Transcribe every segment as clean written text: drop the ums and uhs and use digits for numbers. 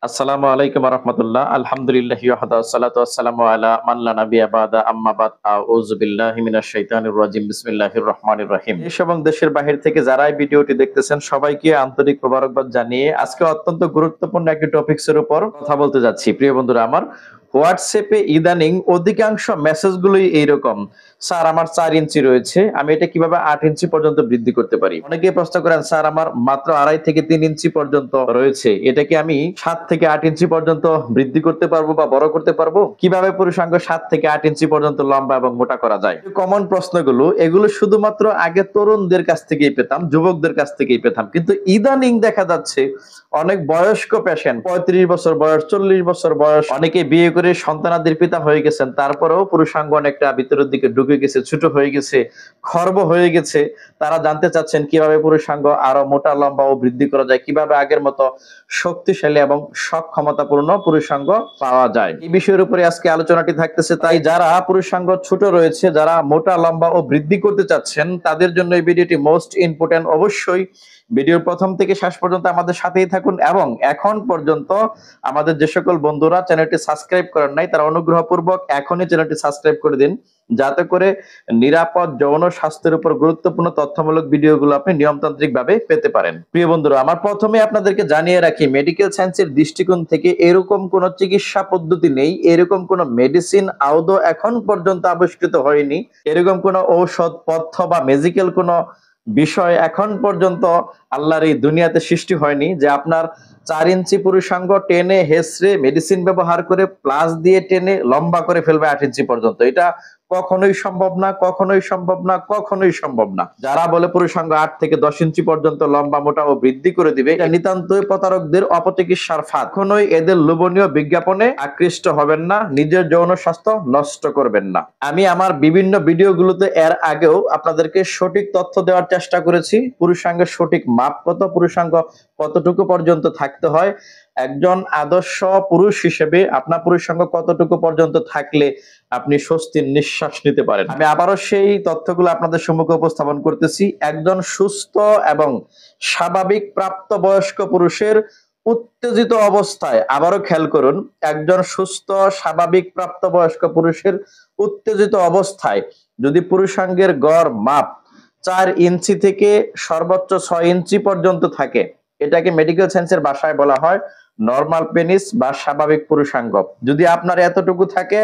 আসসালামু আলাইকুম ওয়া রাহমাতুল্লাহ। আলহামদুলিল্লাহি ওয়াহদা ওয়াসসালাতু ওয়াসসালামু আলা মান লা নাবিয়্যা বা'দা আম্মা বাদ আউযু বিল্লাহি মিনাশ শাইতানির রাজিম। বিসমিল্লাহির রহমানির রহিম। দেশ এবং দেশের বাহির থেকে যারা এই ভিডিওটি দেখতেছেন সবাইকে আন্তরিক মোবারকবাদ জানিয়ে আজকে অত্যন্ত গুরুত্বপূর্ণ একটি টপিকসের উপর কথা বলতে যাচ্ছি। প্রিয় বন্ধুরা আমার, হোয়াটসঅ্যাপে ইদানিং অধিকাংশ মেসেজগুলোই এইরকম, স্যার আমার 4 ইঞ্চি রয়েছে, আমি এটা কিভাবে 8 ইঞ্চি পর্যন্ত বৃদ্ধি করতে পারি? অনেকেই প্রশ্ন করেন, স্যার আমার মাত্র 2.5 থেকে 3 ইঞ্চি পর্যন্ত রয়েছে, এটা কি আমি 7 থেকে 8 ইঞ্চি পর্যন্ত বৃদ্ধি করতে পারবো বা বড় করতে পারবো? কিভাবে পুরুষাঙ্গ 7 থেকে 8 ইঞ্চি পর্যন্ত লম্বা এবং মোটা করা যায়? কমন প্রশ্নগুলো, এগুলো শুধুমাত্র আগে তরুণদের কাছ থেকেই পেতাম, যুবকদের কাছ থেকেই পেতাম, কিন্তু ইদানিং দেখা যাচ্ছে অনেক বয়স্ক পেশেন্ট, 35 বছর বয়স, 40 বছর বয়স, অনেকে বিয়ে করে সন্তানাদির পিতা হয়ে গেছেন, তারপরেও পুরুষাঙ্গ অনেকটা ভিতরের দিকে ঢুকে গেছে, ছোট হয়ে গেছে, খর্ব হয়ে গেছে। তারা জানতে চাচ্ছেন কিভাবে পুরুষাঙ্গ আরো মোটা লম্বা ও বৃদ্ধি করা যায়, কিভাবে আগের মতো শক্তিশালী এবং সক্ষমতাপূর্ণ পুরুষাঙ্গ পাওয়া যায়। এই বিষয়ের উপরে আজকে আলোচনাটি থাকতেছে। তাই যারা পুরুষাঙ্গ ছোট রয়েছে, যারা মোটা লম্বা ও বৃদ্ধি করতে চাচ্ছেন, তাদের জন্য এই ভিডিওটি মোস্ট ইম্পর্টেন্ট। অবশ্যই ভিডিওর প্রথম থেকে শেষ পর্যন্ত আমাদের সাথেই থাকুন এবং এখন পর্যন্ত আমাদের যে সকল বন্ধুরা চ্যানেলটি সাবস্ক্রাইব করেন নাই, তারা অনুগ্রহপূর্বক এখনই চ্যানেলটি সাবস্ক্রাইব করে দিন, যাতে করে নিরাপদ যৌন স্বাস্থ্যের উপর গুরুত্বপূর্ণ তথ্যমূলক ভিডিওগুলো আপনি নিয়মতান্ত্রিক ভাবে পেতে পারেন। প্রিয় বন্ধুরা আমার, প্রথমে আপনাদেরকে জানিয়ে রাখি, মেডিকেল সায়েন্সের দৃষ্টিকোণ থেকে এরকম কোন চিকিৎসা পদ্ধতি নেই, এরকম কোন মেডিসিন আদৌ এখন পর্যন্ত আবিষ্কৃত হয়নি, এরকম কোন ঔষধ পথ্য বা ম্যাজিক্যাল কোন বিষয় এখন পর্যন্ত আল্লাহর এই দুনিয়াতে সৃষ্টি হয়নি যে আপনার 4 ইঞ্চি পুরুষাঙ্গ টেনে হেসড়ে মেডিসিন ব্যবহার করে প্লাস দিয়ে টেনে লম্বা করে ফেলবে 8 ইঞ্চি পর্যন্ত। এটা কখনোই সম্ভব না, কখনোই সম্ভব না, কখনোই সম্ভব না। যারা বলে পুরুষাঙ্গ 8 থেকে 10 ইঞ্চি পর্যন্ত লম্বা মোটা ও বৃদ্ধি করে দিবে, এটা নিতান্তই প্রতারকদের অপচিকিৎসার ফাঁদ। কখনোই এদের লোভনীয় বিজ্ঞাপনে আকৃষ্ট হবেন না, নিজের যৌন স্বাস্থ্য নষ্ট করবেন না। আমি আমার বিভিন্ন ভিডিওগুলোতে এর আগেও আপনাদেরকে সঠিক তথ্য দেওয়ার চেষ্টা করেছি। পুরুষাঙ্গের সঠিক মাপ কত, পুরুষাঙ্গ কতটুকু পর্যন্ত থাকতে হয়, একজন আদর্শ পুরুষ হিসেবে আপনার পুরুষাঙ্গ কতটুকু পর্যন্ত থাকলে আপনি স্বস্তির নিঃশ্বাস নিতে পারেন। আমি আবারও সেই তথ্যগুলো আপনাদের সম্মুখে উপস্থাপন করতেছি। একজন সুস্থ এবং স্বাভাবিক প্রাপ্তবয়স্ক পুরুষের উত্তেজিত অবস্থায়, আবারও খেয়াল করুন, একজন সুস্থ স্বাভাবিক প্রাপ্তবয়স্ক পুরুষের উত্তেজিত অবস্থায় যদি পুরুষাঙ্গের গড় মাপ 4 ইঞ্চি থেকে সর্বোচ্চ 6 ইঞ্চি পর্যন্ত থাকে, এটাকে মেডিকেল সায়েন্সের ভাষায় বলা হয় নরমাল পেনিস বা স্বাভাবিক পুরুষাঙ্গ। যদি আপনার এতটুকু থাকে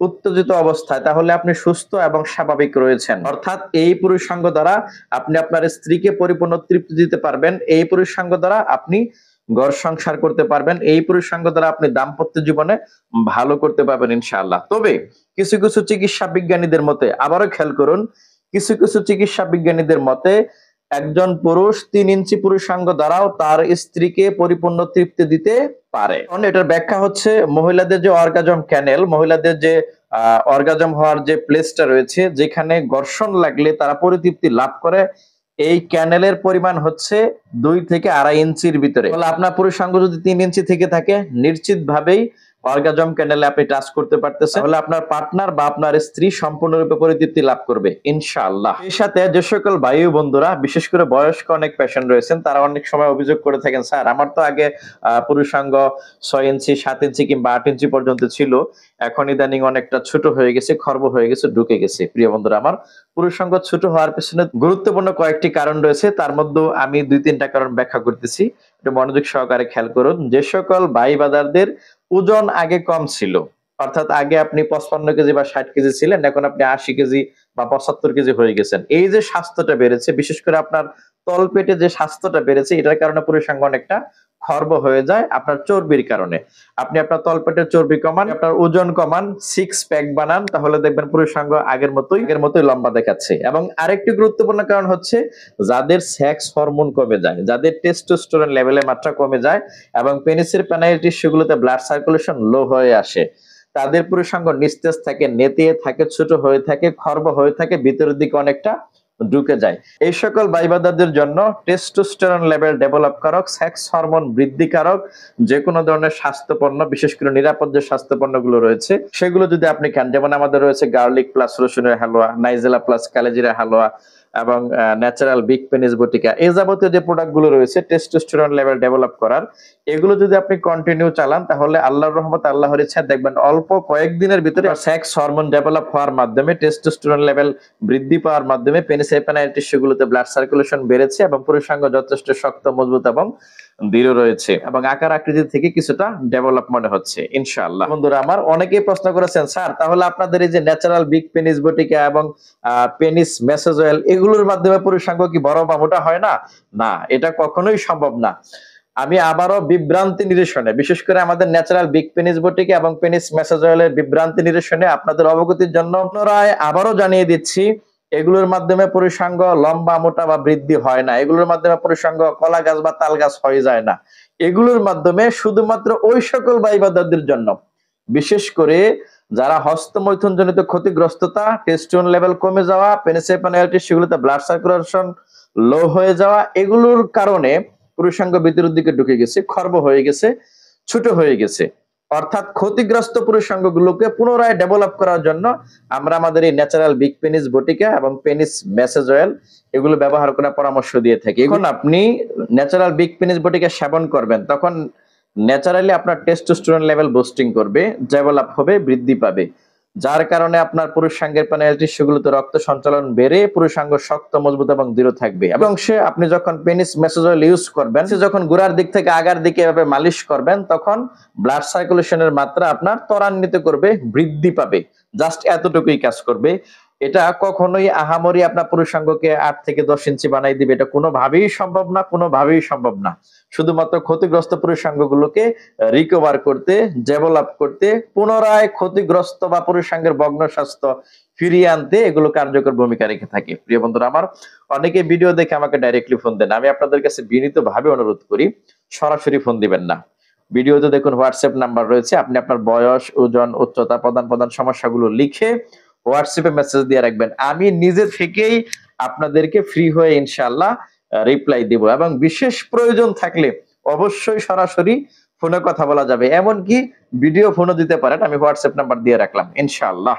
উত্তেজিত অবস্থায়, তাহলে আপনি সুস্থ এবং স্বাভাবিক রয়েছেন। অর্থাৎ এই পুরুষাঙ্গ দ্বারা আপনি আপনার স্ত্রীকে পরিপূর্ণ তৃপ্তি দিতে পারবেন, এই পুরুষাঙ্গ দ্বারা আপনি ঘর সংসার করতে পারবেন, এই পুরুষাঙ্গ দ্বারা আপনি দাম্পত্য জীবনে ভালো করতে পারবেন ইনশাআল্লাহ। তবে কিছু কিছু চিকিৎসা বিজ্ঞানীদের মতে, আবারও খেয়াল করুন, কিছু কিছু চিকিৎসা বিজ্ঞানীদের মতে একজন পুরুষ 3 ইঞ্চি পুরুষাঙ্গ দ্বারাও তার স্ত্রীকে পরিপূর্ণ তৃপ্তি দিতে পারে। এটার ব্যাখ্যা হচ্ছে, মহিলাদের যে অর্গাজম ক্যানেল, মহিলাদের যে অর্গাজম হওয়ার যে প্লেসটা রয়েছে, যেখানে ঘর্ষণ লাগলে তারা পরিতৃপ্তি লাভ করে, এই ক্যানেলের পরিমাণ হচ্ছে 2 থেকে 2.5 ইঞ্চির ভিতরে। আপনার পুরুষাঙ্গ যদি 3 ইঞ্চি থেকে থাকে, নিশ্চিত ভাবেই অর্গাজম ক্যানেলে আপনি টাচ করতে পারতেছেন, তাহলে আপনার পার্টনার বা আপনার স্ত্রী সম্পূর্ণরূপে পরিতৃপ্তি লাভ করবে ইনশাআল্লাহ। এর সাথে যে সকল ভাই বন্ধুরা, বিশেষ করে বয়স্ক অনেক পেশেন্ট রয়েছেন, তারা অনেক সময় অভিযোগ করে থাকেন, স্যার আমার তো আগে পুরুষাঙ্গ 6 ইঞ্চি, 7 ইঞ্চি কিংবা 8 ইঞ্চি পর্যন্ত ছিল, এখন ইদানিং অনেকটা ছোট হয়ে গেছে, খর্ব হয়ে গেছে, ঢুকে গেছে। প্রিয় বন্ধুরা আমার, পুরুষাঙ্গ ছোট হওয়ার পেছনে গুরুত্বপূর্ণ কয়েকটি কারণ রয়েছে, তার মধ্যে আমি 2-3টা কারণ ব্যাখ্যা করতেছি, একটু মনোযোগ সহকারে খেয়াল করুন। যে সকল ভাই বাদারদের ওজন আগে কম ছিল, অর্থাৎ আগে আপনি 55 কেজি বা 60 কেজি ছিলেন, এখন আপনি 80 কেজি বা 75 কেজি হয়ে গেছেন, এই যে স্বাস্থ্যটা বেড়েছে, বিশেষ করে আপনার তলপেটে যে স্বাস্থ্যটা বেড়েছে, এটার কারণে পুরুষাঙ্গ অনেকটা খর্ব হয়ে যায় আপনার চর্বির কারণে। আপনি আপনার তলপেটের চর্বি কমান, আপনার ওজন কমান, 6 প্যাক বানান, তাহলে দেখবেন পুরুষাঙ্গ আগের মতোই লম্বা দেখাচ্ছে। এবং আরেকটি গুরুত্বপূর্ণ কারণ হচ্ছে, যাদের সেক্স হরমোন কমে যায়, যাদের টেস্টোস্টেরন লেভেলের মাত্রা কমে যায় এবং পেনিসের প্যানাইল টিস্যুগুলোতে ব্লাড সার্কুলেশন লো হয়ে আসে, তাদের পুরুষাঙ্গ নিস্তেজ থাকে, নেতিয়ে থাকে, ছোট হয়ে থাকে, খর্ব হয়ে থাকে, ভিতরের দিকে অনেকটা ঢুকে যায়। এই সকল ভাইবাদারদের জন্য টেস্টোস্টেরন লেভেল ডেভেলপ কারক, সেক্স হরমোন বৃদ্ধিকারক যে কোনো ধরনের স্বাস্থ্যপণ্য, বিশেষ করে নিরাপদ যে স্বাস্থ্যপণ্যগুলো রয়েছে, সেগুলো যদি আপনি খান, যেমন আমাদের রয়েছে গার্লিক প্লাস রসুনের হালুয়া, নাইজেলা প্লাস কালেজিরা হালুয়া, এবং ন্যাচারাল বিগ পেনিস বটিকা, এই যাবতীয় যে প্রোডাক্ট গুলো রয়েছে টেস্টোস্টেরন লেভেল ডেভেলপ করার, এগুলো যদি আপনি কন্টিনিউ চালান তাহলে আল্লাহর রহমতে, আল্লাহর ইচ্ছা দেখবেন অল্প কয়েকদিনের ভিতরে সেক্স হরমোন ডেভেলপ হওয়ার মাধ্যমে, টেস্টোস্টেরন লেভেল বৃদ্ধি পাওয়ার মাধ্যমে পেনিস এপেনাইল টিস্যুগুলোতে ব্লাড সার্কুলেশন বেড়েছে এবং পুরুষাঙ্গ যথেষ্ট শক্ত, মজবুত এবং দৃঢ় রয়েছে এবং আকার আকৃতি থেকে কিছুটা ডেভেলপ মনে হচ্ছে ইনশাআল্লাহ। বন্ধুরা আমার, অনেকেই প্রশ্ন করেছেন, স্যার তাহলে আপনাদের এই যে ন্যাচারাল বিগ পেনিস বটিকা এবং পেনিস ম্যাসেজ অয়েল, এগুলোর মাধ্যমে পুরুষাঙ্গ কি বড় বা মোটা হয় না? না, এটা কখনোই সম্ভব না। আমি আবারও বিভ্রান্তি নিরসনে, বিশেষ করে আমাদের ন্যাচারাল বিগ পেনিস বটিকা এবং পেনিস ম্যাসেজ অয়েলের বিভ্রান্তি নিরসনে আপনাদের অবগতির জন্য পুনরায় আবারও জানিয়ে দিচ্ছি, এগুলোর মাধ্যমে পুরুষাঙ্গ লম্বা, মোটা বা বৃদ্ধি হয় না। এগুলোর মাধ্যমে পুরুষাঙ্গ কলা গাছ বা তাল গাছ হয়ে যায় না। এগুলোর মাধ্যমে শুধুমাত্র ওই সকল ভাইবাদের জন্য, বিশেষ করে যারা হস্তমৈথুন জনিত ক্ষতিগ্রস্ততা, টেস্টোস্টেরন লেভেল কমে যাওয়া, পেনিস এপেনাইল টিস্যুগুলোতে ব্লাড সার্কুলেশন লো হয়ে যাওয়া, এগুলোর কারণে পুরুষাঙ্গ ভিতরের দিকে ঢুকে গেছে, খর্ব হয়ে গেছে, ছোট হয়ে গেছে, অর্থাৎ ক্ষতিগ্রস্ত পুরুষাঙ্গগুলোকে পুনরায় ডেভেলপ করার জন্য আমরা আমাদের এই ন্যাচারাল বিগ পেনিস বটিকা এবং পেনিস ম্যাসেজ অয়েল এগুলো ব্যবহার করার পরামর্শ দিয়ে থাকি। এখন আপনি ন্যাচারাল বিগ পেনিস বটিকা সেবন করবেন, তখন ন্যাচারালি আপনার টেস্টোস্টেরন লেভেল বুস্টিং করবে, ডেভেলপ হবে, বৃদ্ধি পাবে, যার কারণে আপনার পুরুষাঙ্গের পেনাইল টিস্যুগুলোতে রক্ত সঞ্চালন বেড়ে পুরুষাঙ্গ শক্ত, মজবুত এবং দৃঢ় থাকবে। এবং আপনি যখন পেনিস ম্যাসেজ অয়েল ইউজ করবেন, যখন গোড়ার দিক থেকে আগার দিকে এভাবে মালিশ করবেন, তখন ব্লাড সার্কুলেশনের মাত্রা আপনার ত্বরান্বিত করবে, বৃদ্ধি পাবে। জাস্ট এতটুকুই কাজ করবে। এটা কখনোই আহামরি আপনার পুরুষাঙ্গকে 8 থেকে 10 ইঞ্চি বানাই দিবে, এটা কোনোভাবেই সম্ভব না, কোনোভাবেই সম্ভব না। শুধুমাত্র ক্ষতিগ্রস্ত পুরুষাঙ্গগুলোকে রিকভার করতে, ডেভেলপ করতে, পুনরায় ক্ষতিগ্রস্ত বা পুরুষাঙ্গের ভগ্ন স্বাস্থ্য ফিরিয়ে আনতে এগুলো কার্যকর ভূমিকা রেখে থাকে। প্রিয় বন্ধুরা আমার, অনেকে ভিডিও দেখে আমাকে ডাইরেক্টলি ফোন দেন। আমি আপনাদের কাছে বিনীতভাবে অনুরোধ করি, সরাসরি ফোন দিবেন না। ভিডিওতে দেখুন হোয়াটসঅ্যাপ নাম্বার রয়েছে, আপনি আপনার বয়স, ওজন, উচ্চতা, প্রধান সমস্যাগুলো লিখে হোয়াটসঅ্যাপে মেসেজ দিয়ে রাখবেন। আমি নিজে থেকেই আপনাদেরকে ফ্রি হয়ে ইনশাআল্লাহ রিপ্লাই দেব এবং বিশেষ প্রয়োজন থাকলে অবশ্যই সরাসরি ফোনে কথা বলা যাবে, এমনকি ভিডিও ফোনও দিতে পারেন। আমি হোয়াটসঅ্যাপ নাম্বার দিয়ে রাখলাম ইনশাআল্লাহ।